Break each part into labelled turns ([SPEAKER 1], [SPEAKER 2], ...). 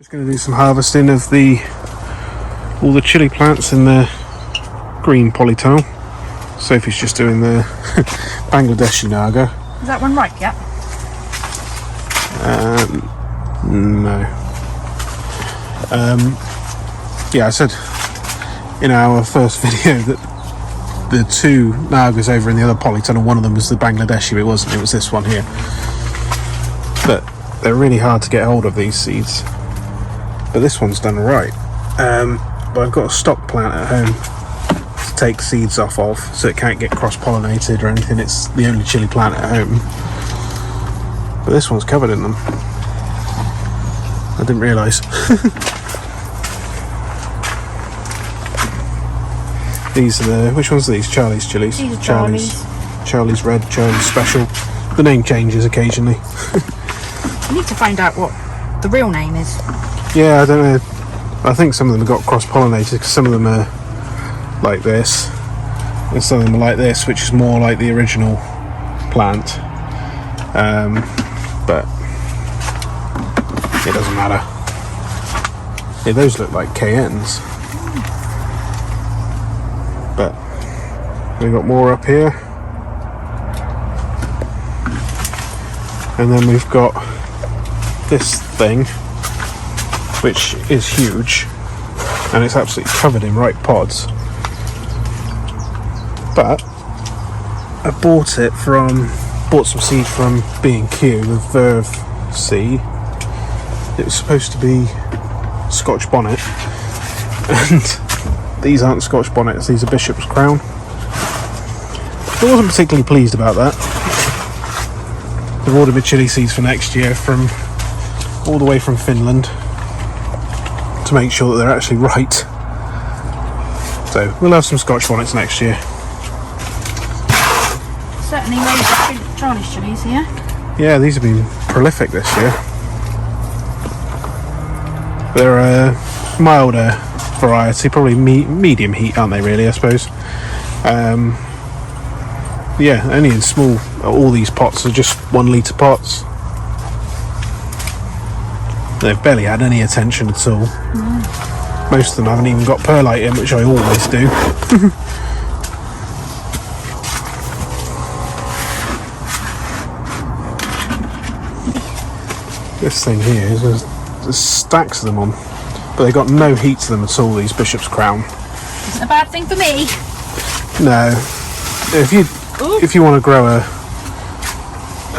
[SPEAKER 1] Just going to do some harvesting of all the chili plants in the green polytunnel. Sophie's just doing the Bangladeshi naga.
[SPEAKER 2] Is that one ripe yet?
[SPEAKER 1] No. Yeah, I said in our first video that the two nagas over in the other polytunnel, one of them was the Bangladeshi, it wasn't, it was this one here. But they're really hard to get hold of, these seeds. But this one's done right. But I've got a stock plant at home to take seeds off of, so it can't get cross-pollinated or anything. It's the only chili plant at home. But this one's covered in them. I didn't realise. These are the... which ones are these? Charlie's chilies?
[SPEAKER 2] These are Charlie's.
[SPEAKER 1] Charlie's Red, Charlie's Special. The name changes occasionally.
[SPEAKER 2] I need to find out what the real name is.
[SPEAKER 1] Yeah, I don't know. I think some of them have got cross-pollinated because some of them are like this and some of them are like this, which is more like the original plant. But it doesn't matter. Yeah, those look like cayennes. But we've got more up here. And then we've got this thing, which is huge, and it's absolutely covered in ripe pods. But I bought some seed from B&Q with Verve seed. It was supposed to be Scotch bonnet, and these aren't Scotch bonnets, these are Bishop's Crown. I wasn't particularly pleased about that. They've ordered me chili seeds for next year from all the way from Finland to make sure that they're actually right. So we'll have some Scotch bonnets next year.
[SPEAKER 2] Certainly made Charlie's chilies here.
[SPEAKER 1] Yeah, these have been prolific this year. They're a milder variety, probably medium heat, aren't they really, I suppose. Yeah, only in small, all these pots are just 1 litre pots. They've barely had any attention at all. No. Most of them haven't even got perlite in, which I always do. This thing here, there's stacks of them on, but they've got no heat to them at all, these Bishop's Crown.
[SPEAKER 2] Isn't a bad thing for me.
[SPEAKER 1] No. If you want to grow a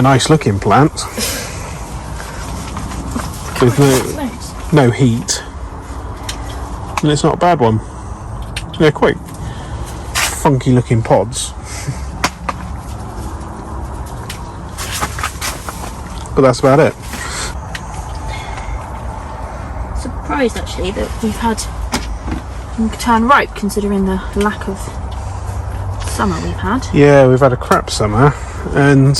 [SPEAKER 1] nice looking plant with no heat, then it's not a bad one. They're quite funky looking pods. But that's about it.
[SPEAKER 2] Surprised actually that we've had them turn ripe considering the lack of summer we've had.
[SPEAKER 1] Yeah, we've had a crap summer, and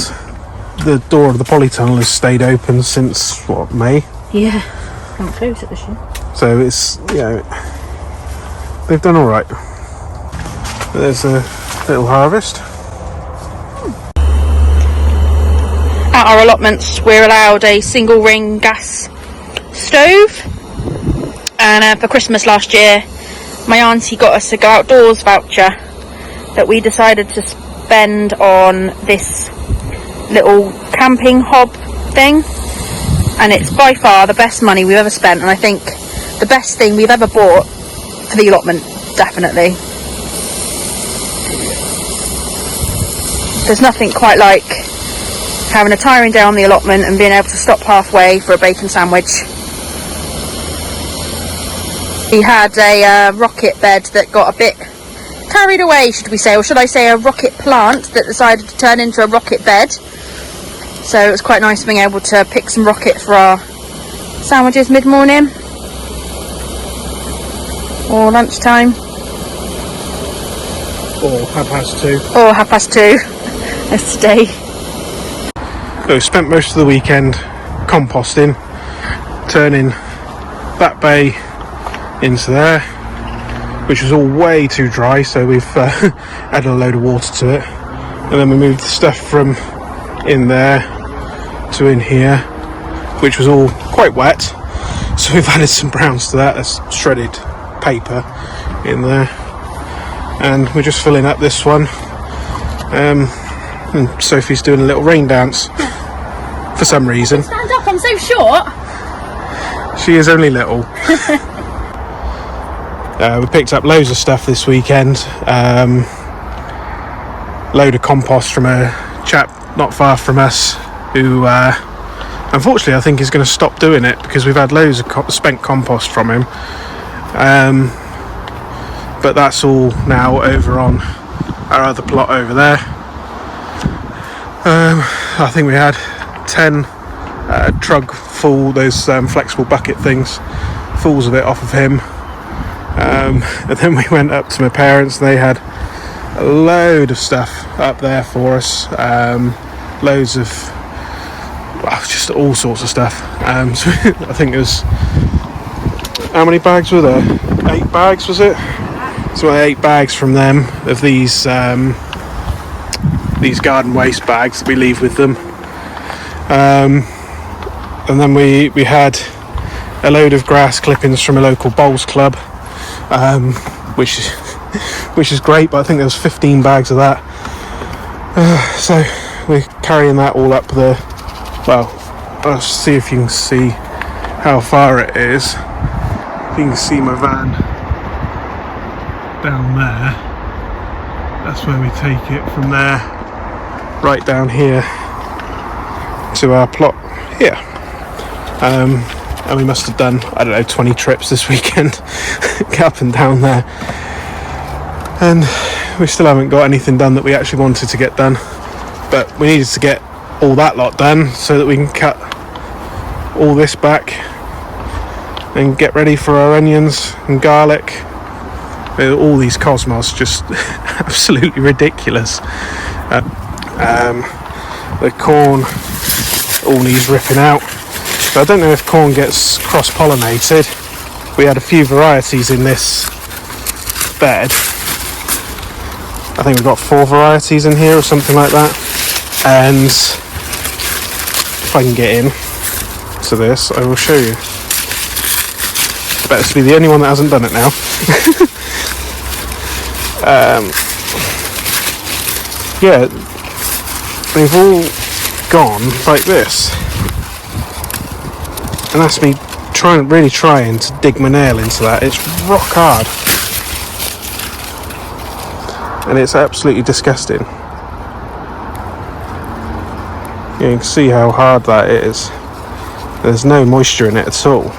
[SPEAKER 1] the door of the polytunnel has stayed open since what, May?
[SPEAKER 2] Yeah, don't close it this year.
[SPEAKER 1] So it's, you know, they've done all right. There's a little harvest.
[SPEAKER 2] At our allotments, we're allowed a single ring gas stove, and for Christmas last year, my auntie got us a go outdoors voucher that we decided to spend on this little camping hob thing, and it's by far the best money we've ever spent, and I think the best thing we've ever bought for the allotment, definitely. There's nothing quite like having a tiring day on the allotment and being able to stop halfway for a bacon sandwich. We had a rocket bed that got a bit carried away, should we say, or should I say a rocket plant that decided to turn into a rocket bed. So it was quite nice being able to pick some rocket for our sandwiches mid-morning or lunchtime.
[SPEAKER 1] Or 2:30.
[SPEAKER 2] Or 2:30 as today.
[SPEAKER 1] So we spent most of the weekend composting, turning that bay into there, which was all way too dry, so we've added a load of water to it, and then we moved the stuff from in there to in here, which was all quite wet, So we've added some browns to that. There's shredded paper in there, and we're just filling up this one. And Sophie's doing a little rain dance for some reason.
[SPEAKER 2] Stand up, I'm so short.
[SPEAKER 1] She is only little. We picked up loads of stuff this weekend. Load of compost from a chap not far from us who unfortunately I think is going to stop doing it because we've had loads of spent compost from him. But that's all now over on our other plot over there. I think we had 10 trug full, those flexible bucket things, fulls of it off of him. And then we went up to my parents and they had a load of stuff up there for us. Loads of, well, just all sorts of stuff. So I think it was, how many bags were there? 8 bags, was it? So 8 bags from them of these garden waste bags that we leave with them. And then we had a load of grass clippings from a local bowls club, which is great, but I think there was 15 bags of that. So we're carrying that all up the, well, I'll see if you can see how far it is. You can see my van down there. That's where we take it from there, right down here to our plot here. And we must have done, I don't know, 20 trips this weekend up and down there, and we still haven't got anything done that we actually wanted to get done, but we needed to get all that lot done so that we can cut all this back and get ready for our onions and garlic. All these cosmos, just absolutely ridiculous. The corn all needs ripping out. So I don't know if corn gets cross-pollinated. We had a few varieties in this bed. I think we've got 4 varieties in here or something like that. And if I can get in to this, I will show you. I bet this will be the only one that hasn't done it now. Yeah, they've all gone like this. And that's me really trying to dig my nail into that. It's rock hard. And it's absolutely disgusting. You can see how hard that is. There's no moisture in it at all.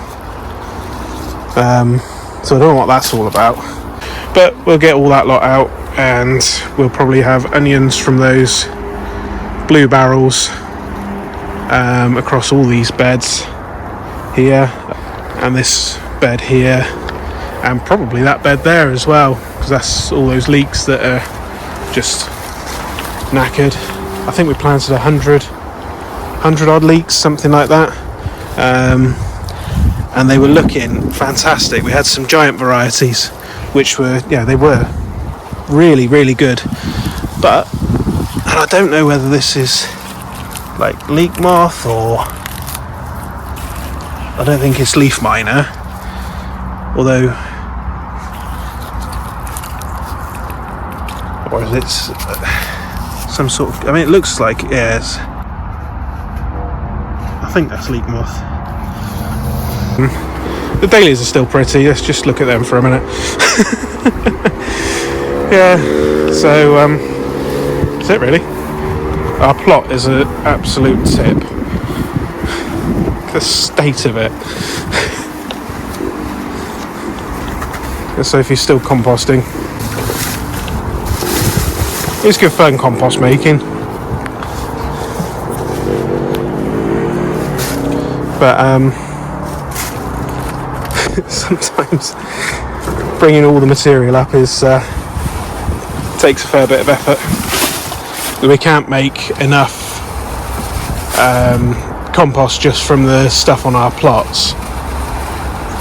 [SPEAKER 1] So I don't know what that's all about. But we'll get all that lot out and we'll probably have onions from those blue barrels across all these beds here and this bed here and probably that bed there as well, because that's all those leeks that are just knackered. I think we planted 100 odd leeks, something like that, and they were looking fantastic. We had some giant varieties which were, yeah, they were really, really good, but, and I don't know whether this is like leek moth or I don't think it's leaf miner, although, or is it some sort of, I mean it looks like, yes, I think that's leek moth. The dahlias are still pretty, let's just look at them for a minute. Yeah, so that's it really. Our plot is an absolute tip. The state of it. And Sophie's still composting. It's good fun compost making. But sometimes bringing all the material up is takes a fair bit of effort. We can't make enough compost just from the stuff on our plots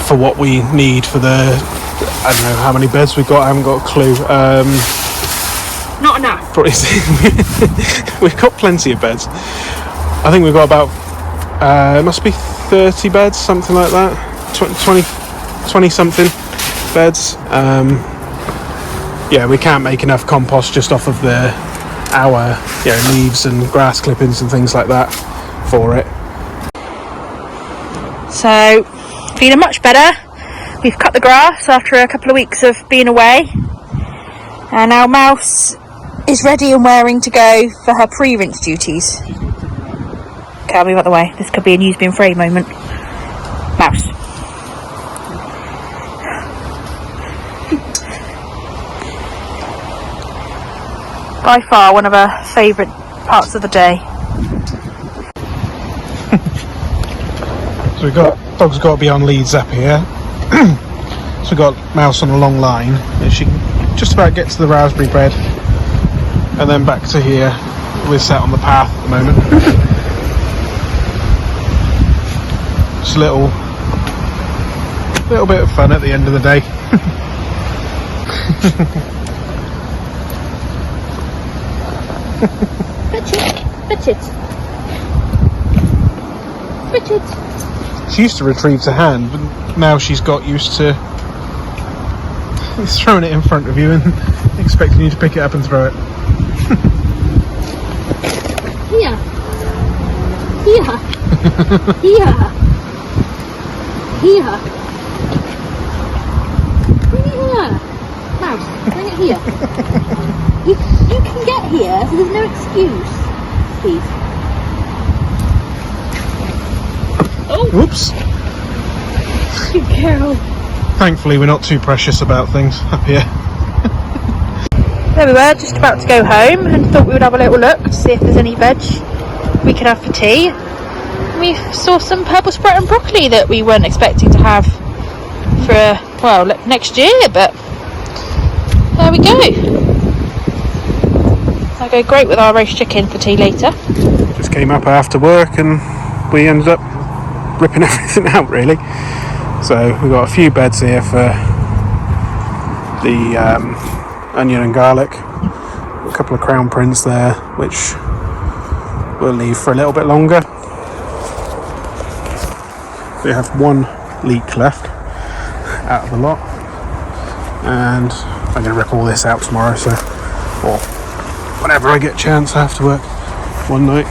[SPEAKER 1] for what we need for the, I don't know how many beds we've got, I haven't got a clue.
[SPEAKER 2] Not enough.
[SPEAKER 1] We've got plenty of beds. I think we've got about it must be 30 beds, something like that. 20 something beds. Yeah, we can't make enough compost just off of our leaves and grass clippings and things like that for it.
[SPEAKER 2] So, feeling much better. We've cut the grass after a couple of weeks of being away, and our mouse is ready and raring to go for her pre-rinse duties. Okay, I'll move out the way. This could be a news being free moment. Mouse. By far one of her favourite parts of the day.
[SPEAKER 1] So dog's got to be on leads up here. So we've got Mouse on a long line, and she can just about get to the raspberry bed, and then back to here. We're sat on the path at the moment. Just a little bit of fun at the end of the day. Richard. She used to retrieve to hand, but now she's got used to throwing it in front of you and expecting you to pick it up and throw it.
[SPEAKER 2] Here. Here. Here. Here. Bring it here. Mouse, bring it here. You can get here, so there's no excuse. Please. Oh!
[SPEAKER 1] Whoops.
[SPEAKER 2] Good girl.
[SPEAKER 1] Thankfully we're not too precious about things up here.
[SPEAKER 2] There we were, just about to go home, and thought we would have a little look to see if there's any veg we could have for tea. We saw some purple sprout and broccoli that we weren't expecting to have for, next year, but there we go. That'll go great with our roast chicken for tea later.
[SPEAKER 1] Just came up after work and we ended up ripping everything out really. So we've got a few beds here for the onion and garlic, a couple of crown prints there which we'll leave for a little bit longer. We have one leek left out of the lot, and I'm going to rip all this out tomorrow, or whenever I get a chance after work one night.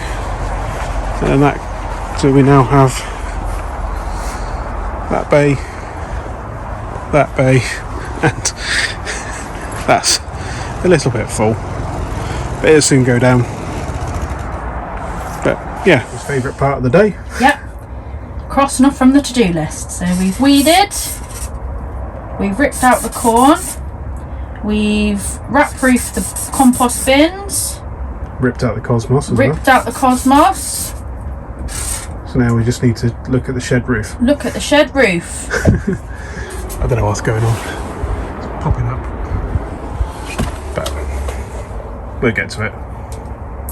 [SPEAKER 1] And so we now have that bay, and that's a little bit full, but it'll soon go down. But yeah, it's favourite part of the day.
[SPEAKER 2] Yep. Crossing off from the to-do list. So we've weeded, we've ripped out the corn, we've wrap-proofed the compost bins,
[SPEAKER 1] Ripped out the cosmos as
[SPEAKER 2] ripped out the cosmos.
[SPEAKER 1] So now we just need to look at the shed roof.
[SPEAKER 2] Look at the shed roof.
[SPEAKER 1] I don't know what's going on. It's popping up. But we'll get to it.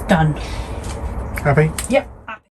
[SPEAKER 2] Done.
[SPEAKER 1] Happy?
[SPEAKER 2] Yep.